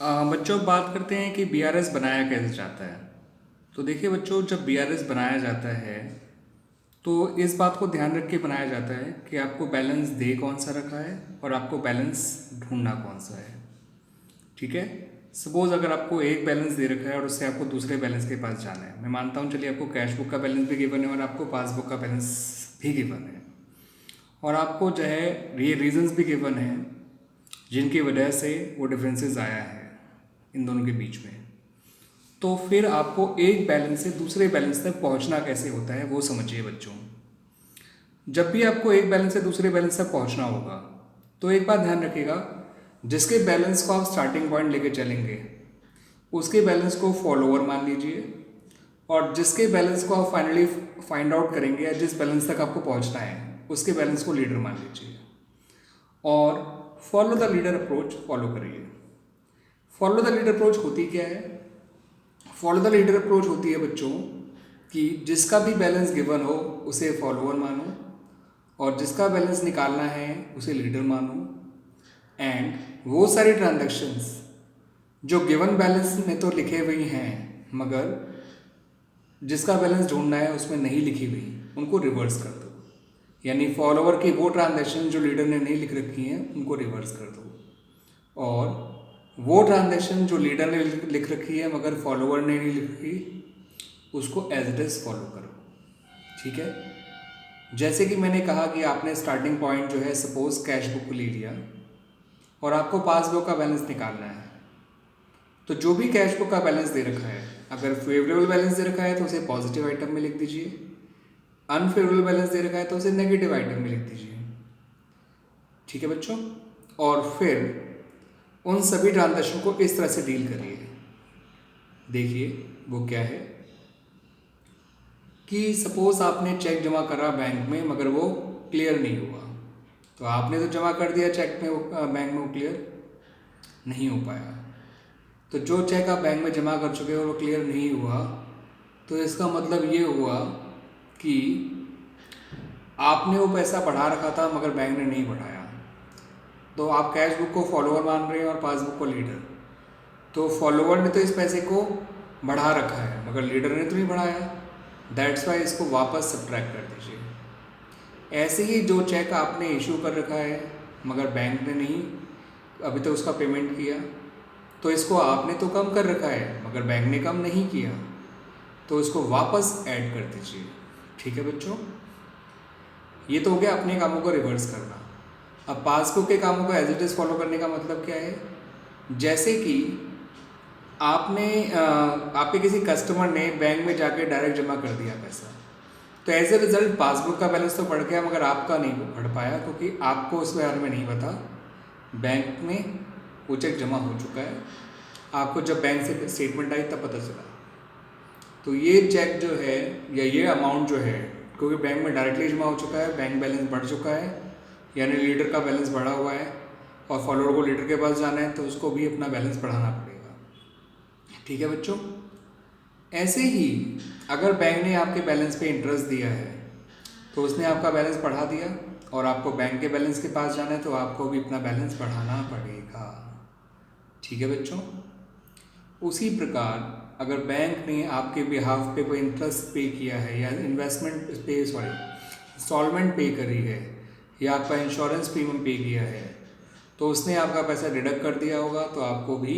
बच्चों बात करते हैं कि बीआरएस बनाया कैसे जाता है। तो देखिए बच्चों, जब बीआरएस बनाया जाता है तो इस बात को ध्यान रख के बनाया जाता है कि आपको बैलेंस दे कौन सा रखा है और आपको बैलेंस ढूंढना कौन सा है। ठीक है। सपोज अगर आपको एक बैलेंस दे रखा है और उससे आपको दूसरे बैलेंस के पास जाना है, मैं मानता हूँ चलिए आपको कैश बुक का बैलेंस भी गिवन है और आपको पासबुक का बैलेंस भी गिवन है, और आपको जो है ये रीजंस भी गिवन है जिनकी वजह से वो डिफरेंसेस आया है इन दोनों के बीच में। तो फिर आपको एक बैलेंस से दूसरे बैलेंस तक पहुंचना कैसे होता है वो समझिए बच्चों। जब भी आपको एक बैलेंस से दूसरे बैलेंस तक पहुंचना होगा तो एक बात ध्यान रखिएगा, जिसके बैलेंस को आप स्टार्टिंग पॉइंट लेके चलेंगे उसके बैलेंस को फॉलोअर मान लीजिए, और जिसके बैलेंस को आप फाइनली फाइंड आउट करेंगे या जिस बैलेंस तक आपको पहुंचना है उसके बैलेंस को लीडर मान लीजिए, और follow the leader approach follow करिए। फॉलो द लीडर अप्रोच होती क्या है? फॉलो द लीडर अप्रोच होती है बच्चों कि जिसका भी बैलेंस गिवन हो उसे फॉलोअर मानो, और जिसका बैलेंस निकालना है उसे लीडर मानो, एंड वो सारी ट्रांजैक्शंस जो गिवन बैलेंस में तो लिखे हुई हैं मगर जिसका बैलेंस ढूंढना है उसमें नहीं लिखी हुई उनको रिवर्स कर दो। यानी फॉलोअर की वो ट्रांजैक्शन जो लीडर ने नहीं लिख रखी हैं उनको रिवर्स कर दो, और वो ट्रांजैक्शन जो लीडर ने लिख रखी है मगर फॉलोअर ने नहीं लिखी उसको एज इट इज फॉलो करो। ठीक है। जैसे कि मैंने कहा कि आपने स्टार्टिंग पॉइंट जो है सपोज कैश बुक ले लिया और आपको पासबुक का बैलेंस निकालना है, तो जो भी कैश बुक का बैलेंस दे रखा है अगर फेवरेबल बैलेंस दे रखा है तो उसे पॉजिटिव आइटम में लिख दीजिए, अनफेवरेबल बैलेंस दे रखा है तो उसे नेगेटिव आइटम में लिख दीजिए। ठीक है बच्चों। और फिर उन सभी ट्रांजैक्शन को इस तरह से डील करिए। देखिए वो क्या है कि सपोज आपने चेक जमा करा बैंक में मगर वो क्लियर नहीं हुआ, तो आपने तो जमा कर दिया चेक में, वो बैंक में वो क्लियर नहीं हो पाया। तो जो चेक आप बैंक में जमा कर चुके हो वो क्लियर नहीं हुआ, तो इसका मतलब ये हुआ कि आपने वो पैसा बढ़ा रखा था मगर बैंक ने नहीं बढ़ाया। तो आप कैश बुक को फॉलोअर मान रहे हैं और पासबुक को लीडर। तो फॉलोअर ने तो इस पैसे को बढ़ा रखा है मगर लीडर ने तो नहीं बढ़ाया, दैट्स वाई इसको वापस सब्ट्रैक्ट कर दीजिए। ऐसे ही जो चेक आपने इशू कर रखा है मगर बैंक ने नहीं अभी तक उसका पेमेंट किया, तो इसको आपने तो कम कर रखा है मगर बैंक ने कम नहीं किया, तो इसको वापस ऐड कर दीजिए। ठीक है बच्चों। ये तो हो गया अपने कामों को रिवर्स करना। अब पासबुक के कामों को एज इट इज फॉलो करने का मतलब क्या है? जैसे कि आपने आपके किसी कस्टमर ने बैंक में जाके डायरेक्ट जमा कर दिया पैसा, तो एज ए रिजल्ट पासबुक का बैलेंस तो बढ़ गया मगर आपका नहीं बढ़ पाया क्योंकि आपको उस बारे में नहीं पता। बैंक में वो चेक जमा हो चुका है, आपको जब बैंक से स्टेटमेंट आई तब पता चला। तो ये चेक जो है या ये अमाउंट जो है क्योंकि बैंक में डायरेक्टली जमा हो चुका है, बैंक बैलेंस बढ़ चुका है, यानी लीडर का बैलेंस बढ़ा हुआ है, और फॉलोअर को लीडर के पास जाना है तो उसको भी अपना बैलेंस बढ़ाना पड़ेगा। ठीक है बच्चों। ऐसे ही अगर बैंक ने आपके बैलेंस पे इंटरेस्ट दिया है तो उसने आपका बैलेंस बढ़ा दिया, और आपको बैंक के बैलेंस के पास जाना है तो आपको भी अपना बैलेंस बढ़ाना पड़ेगा। ठीक है बच्चों। उसी प्रकार अगर बैंक ने आपके बिहाफ पे कोई इंटरेस्ट पे किया है या इंस्टॉलमेंट पे करी है या आपका इंश्योरेंस प्रीमियम पे किया है, तो उसने आपका पैसा डिडक्ट कर दिया होगा, तो आपको भी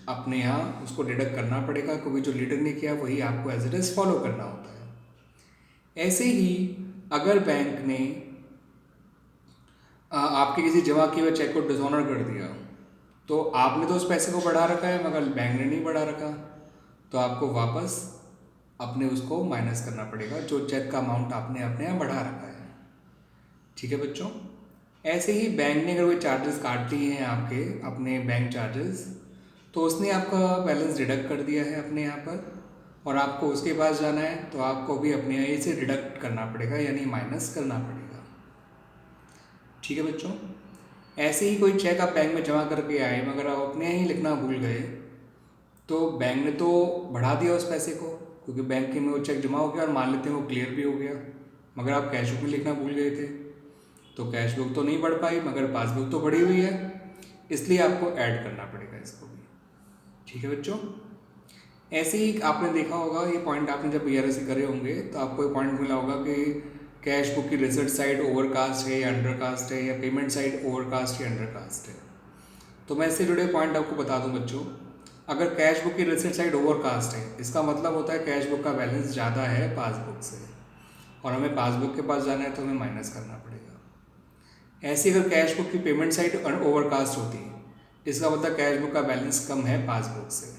अपने यहाँ उसको डिडक्ट करना पड़ेगा क्योंकि जो लीडर ने किया वही आपको एज इट इज फॉलो करना होता है। ऐसे ही अगर बैंक ने आपके किसी जमा किए हुए चेक को डिसऑनर कर दिया, तो आपने तो उस पैसे को बढ़ा रखा है मगर बैंक ने नहीं बढ़ा रखा, तो आपको वापस अपने उसको माइनस करना पड़ेगा जो चेक का अमाउंट आपने अपने यहाँ बढ़ा रखा है। ठीक है बच्चों। ऐसे ही बैंक ने अगर कोई चार्जेस काट लिए हैं आपके अपने बैंक चार्जेस, तो उसने आपका बैलेंस डिडक्ट कर दिया है अपने यहाँ पर, और आपको उसके पास जाना है तो आपको भी अपने यहाँ से डिडक्ट करना पड़ेगा यानी माइनस करना पड़ेगा। ठीक है बच्चों। ऐसे ही कोई चेक आप बैंक में जमा करके आए मगर आप अपने यहाँ ही लिखना भूल गए, तो बैंक ने तो बढ़ा दिया उस पैसे को क्योंकि बैंक में वो चेक जमा हो गया और मान लेते हैं वो क्लियर भी हो गया, मगर आप कैश बुक में लिखना भूल गए थे, तो कैश बुक तो नहीं बढ़ पाई मगर पासबुक तो बढ़ी हुई है, इसलिए आपको ऐड करना पड़ेगा इसको भी। ठीक है बच्चों। ऐसे ही आपने देखा होगा, ये पॉइंट आपने जब BRS से करे होंगे तो आपको ये पॉइंट मिला होगा कि कैश बुक की रिसिट साइड ओवरकास्ट है या अंडरकास्ट है, या पेमेंट साइड ओवरकास्ट या अंडरकास्ट है। तो मैं इससे जुड़े पॉइंट आपको बता दूं बच्चों। अगर कैश बुक की रिसिट साइड ओवरकास्ट है, इसका मतलब होता है कैश बुक का बैलेंस ज़्यादा है पासबुक से, और हमें पासबुक के पास जाना है तो हमें माइनस करना पड़ेगा। ऐसे अगर कैश बुक की पेमेंट साइड ओवरकास्ट होती है, इसका मतलब कैश बुक का बैलेंस कम है पासबुक से।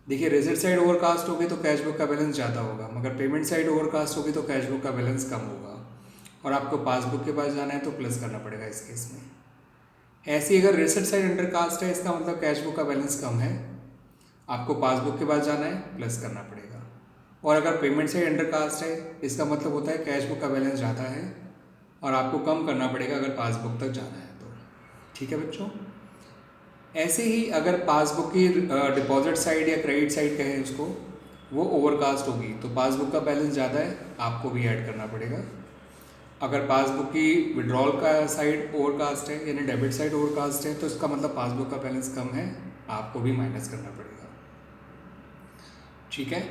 देखिए, रिसिट साइड ओवरकास्ट होगी तो कैश बुक का बैलेंस ज़्यादा होगा, मगर पेमेंट साइड ओवरकास्ट होगी तो कैश बुक का बैलेंस कम होगा, और आपको पासबुक के पास जाना है तो प्लस करना पड़ेगा इस केस में। ऐसी अगर रिसिट साइड अंडरकास्ट है, इसका मतलब कैश बुक का बैलेंस कम है, आपको पासबुक के पास जाना है, प्लस करना पड़ेगा। और अगर पेमेंट साइड अंडरकास्ट है, इसका मतलब होता है कैश बुक का बैलेंस ज़्यादा है और आपको कम करना पड़ेगा अगर पासबुक तक जाना है तो। ठीक है बच्चों। ऐसे ही अगर पासबुक की डिपॉजिट साइड या क्रेडिट साइड कहें उसको, वो ओवरकास्ट होगी तो पासबुक का बैलेंस ज़्यादा है, आपको भी ऐड करना पड़ेगा। अगर पासबुक की विड्रॉल का साइड ओवरकास्ट है यानी डेबिट साइड ओवरकास्ट है, तो इसका मतलब पासबुक का बैलेंस कम है, आपको भी माइनस करना पड़ेगा। ठीक है।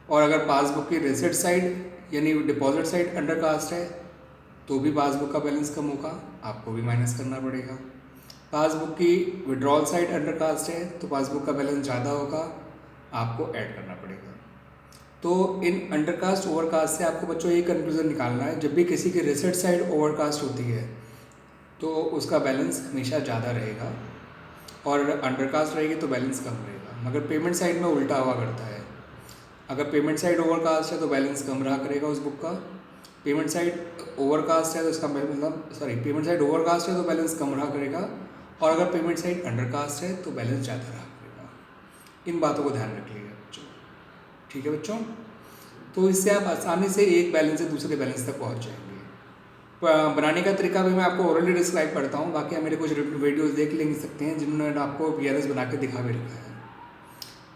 और अगर पासबुक की रिसिट साइड यानी डिपॉजिट साइड अंडरकास्ट है, तो भी पासबुक का बैलेंस कम होगा, आपको भी माइनस करना पड़ेगा। पासबुक की विड्रॉल साइड अंडरकास्ट है तो पासबुक का बैलेंस ज़्यादा होगा, आपको ऐड करना पड़ेगा। तो इन अंडरकास्ट ओवरकास्ट से आपको बच्चों ये कंक्लूजन निकालना है, जब भी किसी की रिसिट साइड ओवरकास्ट होती है तो उसका बैलेंस हमेशा ज़्यादा रहेगा, और अंडरकास्ट रहेगी तो बैलेंस कम रहेगा। मगर पेमेंट साइड में उल्टा हुआ करता है, अगर पेमेंट साइड ओवरकास्ट है तो बैलेंस कम रहा करेगा उस बुक का, पेमेंट साइड ओवरकास्ट है तो इसका पेमेंट साइड ओवरकास्ट है तो बैलेंस कम रहा करेगा, और अगर पेमेंट साइड अंडरकास्ट है तो बैलेंस ज़्यादा रहा करेगा। इन बातों को ध्यान रखिएगा बच्चों। ठीक है बच्चों। तो इससे आप आसानी से एक बैलेंस से दूसरे बैलेंस तक पहुंच जाएंगे। बनाने का तरीका भी मैं आपको ओरली डिस्क्राइब करता हूँ, बाकी आप मेरे कुछ वीडियोस देख ले सकते हैं जिन्होंने आपको BRS बना के दिखा भी रखा है।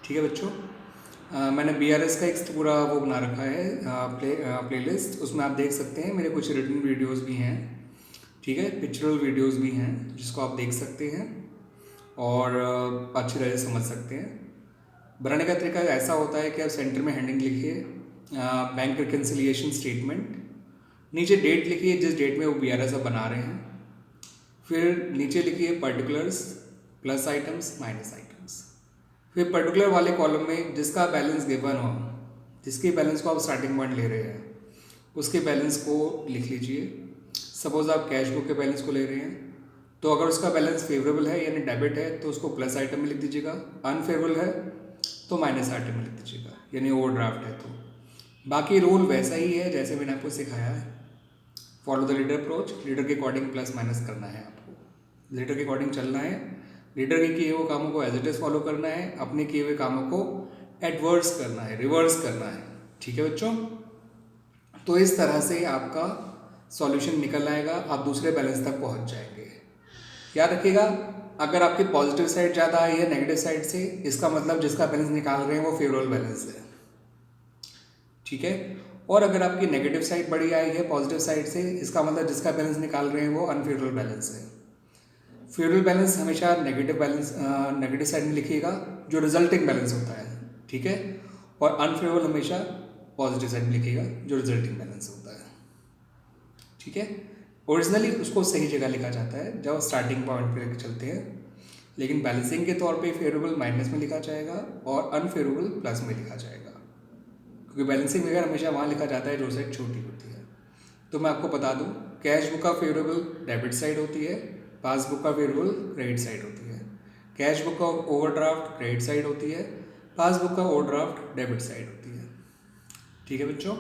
ठीक है बच्चों। मैंने BRS का एक पूरा वो बना रखा है प्लेलिस्ट, उसमें आप देख सकते हैं, मेरे कुछ रिटन वीडियोस भी हैं। ठीक है, पिक्चरल वीडियोस भी हैं जिसको आप देख सकते हैं और अच्छी तरह से समझ सकते हैं। बनाने का तरीका ऐसा होता है कि आप सेंटर में हेडिंग लिखिए बैंक रिकन्सिलिएशन स्टेटमेंट, नीचे डेट लिखिए जिस डेट में वो BRS आप बना रहे हैं, फिर नीचे लिखिए particulars, plus items, minus items, फिर पर्टिकुलर वाले कॉलम में जिसका बैलेंस गिवन हो, जिसके बैलेंस को आप स्टार्टिंग पॉइंट ले रहे हैं, उसके बैलेंस को लिख लीजिए। सपोज आप कैश बुक के बैलेंस को ले रहे हैं, तो अगर उसका बैलेंस फेवरेबल है यानी डेबिट है तो उसको प्लस आइटम में लिख दीजिएगा, अनफेवरेबल है तो माइनस आइटम में लिख दीजिएगा यानी ओवरड्राफ्ट है तो। बाकी रूल वैसा ही है जैसे मैंने आपको सिखाया है, follow the leader approach, leader के अकॉर्डिंग प्लस माइनस करना है, आपको लीडर के अकॉर्डिंग चलना है, लीडर के किए हुए कामों को एज इट इज फॉलो करना है, अपने किए हुए कामों को एडवर्स करना है, रिवर्स करना है। ठीक है बच्चों। तो इस तरह से आपका सॉल्यूशन निकल आएगा, आप दूसरे बैलेंस तक पहुंच जाएंगे। याद रखिएगा, अगर आपकी पॉजिटिव साइड ज़्यादा आई है नेगेटिव साइड से, इसका मतलब जिसका बैलेंस निकाल रहे हैं वो फेवरेबल बैलेंस है। ठीक है। और अगर आपकी नेगेटिव साइड बड़ी आई है पॉजिटिव साइड से, इसका मतलब जिसका बैलेंस निकाल रहे हैं वो अनफेवरेबल बैलेंस है। फेवरेबल बैलेंस हमेशा नेगेटिव साइड में लिखिएगा जो रिजल्टिंग बैलेंस होता है। ठीक है। और अनफेवरेबल हमेशा पॉजिटिव साइड में लिखिएगा जो रिजल्टिंग बैलेंस होता है। ठीक है। ओरिजिनली उसको सही जगह लिखा जाता है जब स्टार्टिंग पॉइंट पे चलते हैं, लेकिन बैलेंसिंग के तौर पे फेवरेबल माइनस में लिखा जाएगा और अनफेवरेबल प्लस में लिखा जाएगा, क्योंकि बैलेंसिंग फिगर हमेशा वहाँ लिखा जाता है जो साइड छोटी होती है। तो मैं आपको बता दूँ, कैश बुक का फेवरेबल डेबिट साइड होती है, पासबुक का फेवरेबल क्रेडिट साइड होती है। कैश बुक का ओवरड्राफ्ट क्रेडिट साइड होती है, पासबुक का ओवरड्राफ्ट डेबिट साइड होती है। ठीक है बच्चों।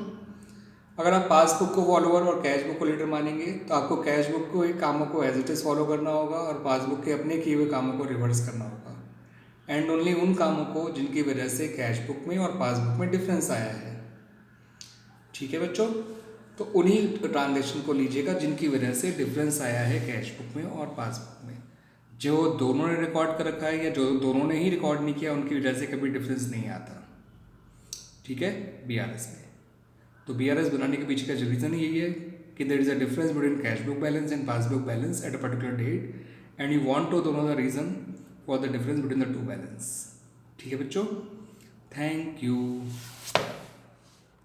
अगर आप पासबुक को फॉलोअर और कैश बुक को लीडर मानेंगे तो आपको कैश बुक को एक कामों को एज इट इज फॉलो करना होगा और पासबुक के अपने किए हुए कामों को रिवर्स करना होगा, एंड ओनली उन कामों को जिनकी वजह से कैश बुक में और पासबुक में डिफरेंस आया है। ठीक है बच्चों। तो उन्हीं ट्रांजेक्शन को लीजिएगा जिनकी वजह से डिफरेंस आया है कैश बुक में और पासबुक में। जो दोनों ने रिकॉर्ड कर रखा है या जो दोनों ने ही रिकॉर्ड नहीं किया, उनकी वजह से कभी डिफरेंस नहीं आता। ठीक है। BRS में तो BRS बनाने के पीछे का रीज़न यही है कि there is a difference between cash book balance and passbook balance at a particular date, and you want to know the reason for the difference between the two balance. ठीक है बच्चों, थैंक यू।